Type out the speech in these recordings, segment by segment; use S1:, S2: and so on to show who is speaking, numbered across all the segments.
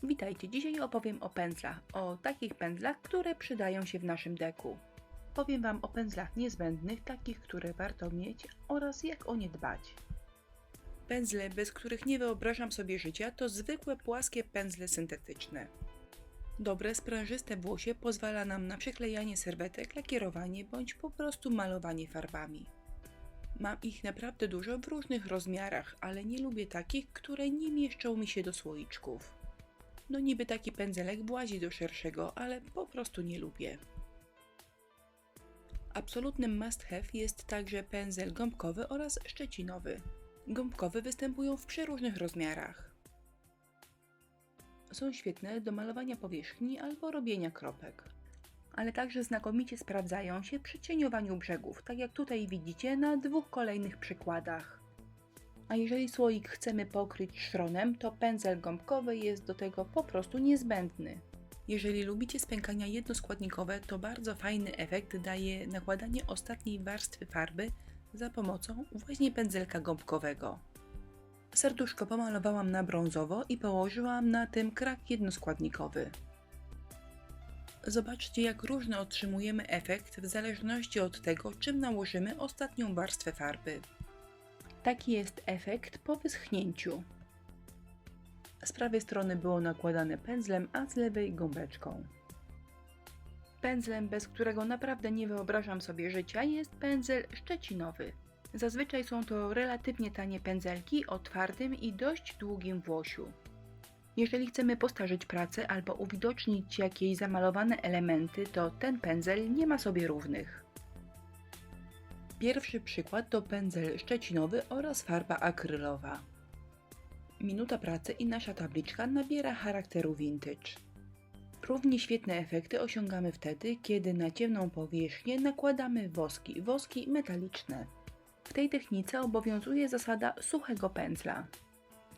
S1: Witajcie, dzisiaj opowiem o pędzlach, o takich pędzlach, które przydają się w naszym deku. Powiem Wam o pędzlach niezbędnych, takich, które warto mieć oraz jak o nie dbać. Pędzle, bez których nie wyobrażam sobie życia, to zwykłe płaskie pędzle syntetyczne. Dobre, sprężyste włosie pozwala nam na przyklejanie serwetek, lakierowanie bądź po prostu malowanie farbami. Mam ich naprawdę dużo w różnych rozmiarach, ale nie lubię takich, które nie mieszczą mi się do słoiczków. No niby taki pędzelek włazi do szerszego, ale po prostu nie lubię. Absolutnym must have jest także pędzel gąbkowy oraz szczecinowy. Gąbkowe występują w przeróżnych rozmiarach. Są świetne do malowania powierzchni albo robienia kropek. Ale także znakomicie sprawdzają się przy cieniowaniu brzegów, tak jak tutaj widzicie na dwóch kolejnych przykładach. A jeżeli słoik chcemy pokryć szronem, to pędzel gąbkowy jest do tego po prostu niezbędny. Jeżeli lubicie spękania jednoskładnikowe, to bardzo fajny efekt daje nakładanie ostatniej warstwy farby za pomocą właśnie pędzelka gąbkowego. Serduszko pomalowałam na brązowo i położyłam na tym krak jednoskładnikowy. Zobaczcie, jak różny otrzymujemy efekt w zależności od tego, czym nałożymy ostatnią warstwę farby. Taki jest efekt po wyschnięciu. Z prawej strony było nakładane pędzlem, a z lewej gąbeczką. Pędzlem, bez którego naprawdę nie wyobrażam sobie życia, jest pędzel szczecinowy. Zazwyczaj są to relatywnie tanie pędzelki o twardym i dość długim włosiu. Jeżeli chcemy postarzyć pracę albo uwidocznić jakieś zamalowane elementy, to ten pędzel nie ma sobie równych. Pierwszy przykład to pędzel szczecinowy oraz farba akrylowa. Minuta pracy i nasza tabliczka nabiera charakteru vintage. Równie świetne efekty osiągamy wtedy, kiedy na ciemną powierzchnię nakładamy woski metaliczne. W tej technice obowiązuje zasada suchego pędzla.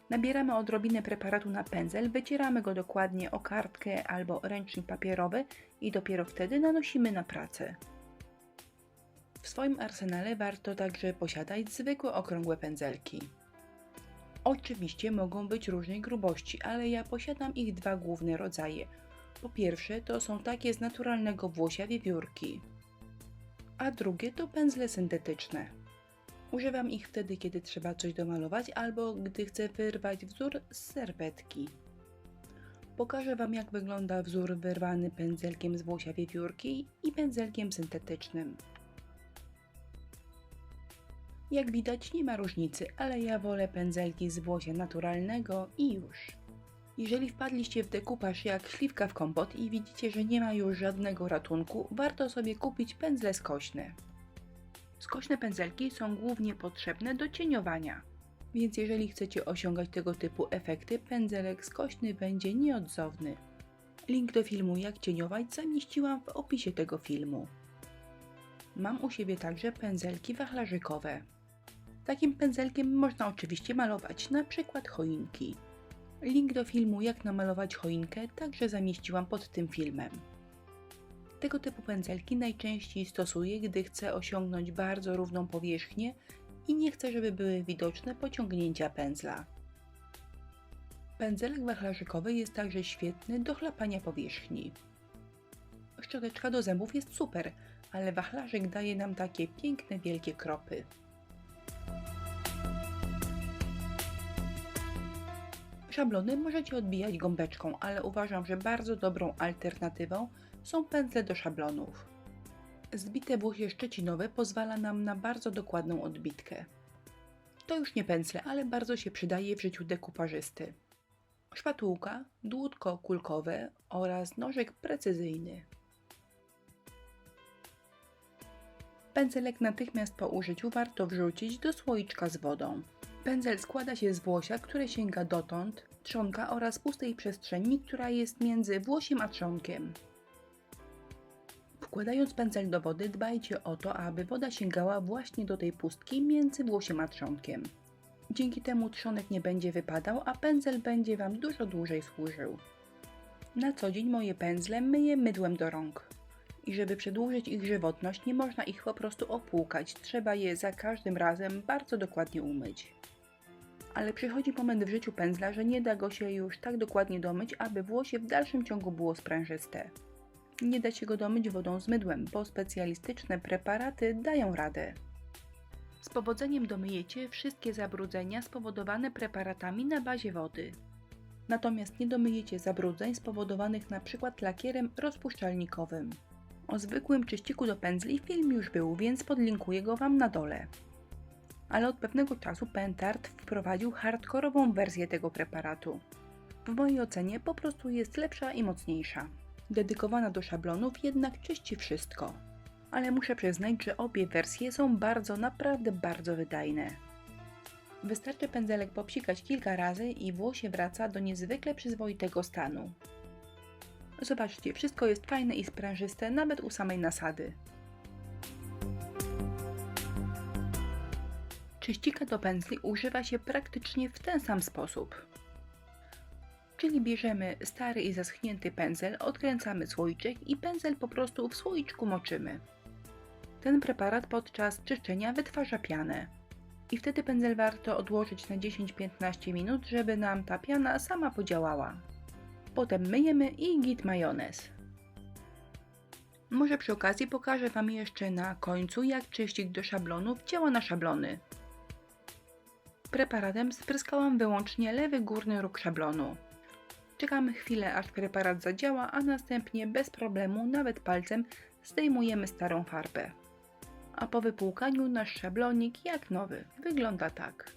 S1: Nabieramy odrobinę preparatu na pędzel, wycieramy go dokładnie o kartkę albo ręcznik papierowy i dopiero wtedy nanosimy na pracę. W swoim arsenale warto także posiadać zwykłe okrągłe pędzelki. Oczywiście mogą być różnej grubości, ale ja posiadam ich dwa główne rodzaje. Po pierwsze to są takie z naturalnego włosia wiewiórki, a drugie to pędzle syntetyczne. Używam ich wtedy, kiedy trzeba coś domalować albo gdy chcę wyrwać wzór z serwetki. Pokażę Wam, jak wygląda wzór wyrwany pędzelkiem z włosia wiewiórki i pędzelkiem syntetycznym. Jak widać nie ma różnicy, ale ja wolę pędzelki z włosia naturalnego i już. Jeżeli wpadliście w dekupaż jak śliwka w kompot i widzicie, że nie ma już żadnego ratunku, warto sobie kupić pędzle skośne. Skośne pędzelki są głównie potrzebne do cieniowania, więc jeżeli chcecie osiągać tego typu efekty, pędzelek skośny będzie nieodzowny. Link do filmu jak cieniować zamieściłam w opisie tego filmu. Mam u siebie także pędzelki wachlarzykowe. Takim pędzelkiem można oczywiście malować, na przykład choinki. Link do filmu jak namalować choinkę także zamieściłam pod tym filmem. Tego typu pędzelki najczęściej stosuję, gdy chcę osiągnąć bardzo równą powierzchnię i nie chcę, żeby były widoczne pociągnięcia pędzla. Pędzelek wachlarzykowy jest także świetny do chlapania powierzchni. Szczoteczka do zębów jest super, ale wachlarzyk daje nam takie piękne, wielkie kropy. Szablony możecie odbijać gąbeczką, ale uważam, że bardzo dobrą alternatywą są pędzle do szablonów. Zbite włosie szczecinowe pozwala nam na bardzo dokładną odbitkę. To już nie pędzle, ale bardzo się przydaje w życiu dekupażysty. Szpatułka, dłutko kulkowe oraz nożyk precyzyjny. Pędzelek natychmiast po użyciu warto wrzucić do słoiczka z wodą. Pędzel składa się z włosia, które sięga dotąd, trzonka oraz pustej przestrzeni, która jest między włosiem a trzonkiem. Wkładając pędzel do wody, dbajcie o to, aby woda sięgała właśnie do tej pustki między włosiem a trzonkiem. Dzięki temu trzonek nie będzie wypadał, a pędzel będzie Wam dużo dłużej służył. Na co dzień moje pędzle myję mydłem do rąk. I żeby przedłużyć ich żywotność, nie można ich po prostu opłukać, trzeba je za każdym razem bardzo dokładnie umyć. Ale przychodzi moment w życiu pędzla, że nie da go się już tak dokładnie domyć, aby włosie w dalszym ciągu było sprężyste. Nie da się go domyć wodą z mydłem, bo specjalistyczne preparaty dają radę. Z powodzeniem domyjecie wszystkie zabrudzenia spowodowane preparatami na bazie wody. Natomiast nie domyjecie zabrudzeń spowodowanych np. lakierem rozpuszczalnikowym. O zwykłym czyściku do pędzli film już był, więc podlinkuję go Wam na dole. Ale od pewnego czasu Pentard wprowadził hardkorową wersję tego preparatu. W mojej ocenie po prostu jest lepsza i mocniejsza. Dedykowana do szablonów jednak czyści wszystko. Ale muszę przyznać, że obie wersje są naprawdę bardzo wydajne. Wystarczy pędzelek popsikać kilka razy i włosie wraca do niezwykle przyzwoitego stanu. Zobaczcie, wszystko jest fajne i sprężyste nawet u samej nasady. Czyścika do pędzli używa się praktycznie w ten sam sposób. Czyli bierzemy stary i zaschnięty pędzel, odkręcamy słoiczek i pędzel po prostu w słoiczku moczymy. Ten preparat podczas czyszczenia wytwarza pianę. I wtedy pędzel warto odłożyć na 10-15 minut, żeby nam ta piana sama podziałała. Potem myjemy i git majonez. Może przy okazji pokażę Wam jeszcze na końcu, jak czyścik do szablonów działa na szablony. Preparatem spryskałam wyłącznie lewy górny róg szablonu. Czekamy chwilę, aż preparat zadziała, a następnie bez problemu, nawet palcem, zdejmujemy starą farbę. A po wypłukaniu nasz szablonik jak nowy. Wygląda tak.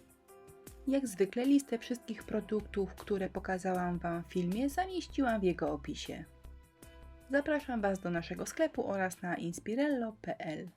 S1: Jak zwykle listę wszystkich produktów, które pokazałam Wam w filmie, zamieściłam w jego opisie. Zapraszam Was do naszego sklepu oraz na inspirello.pl.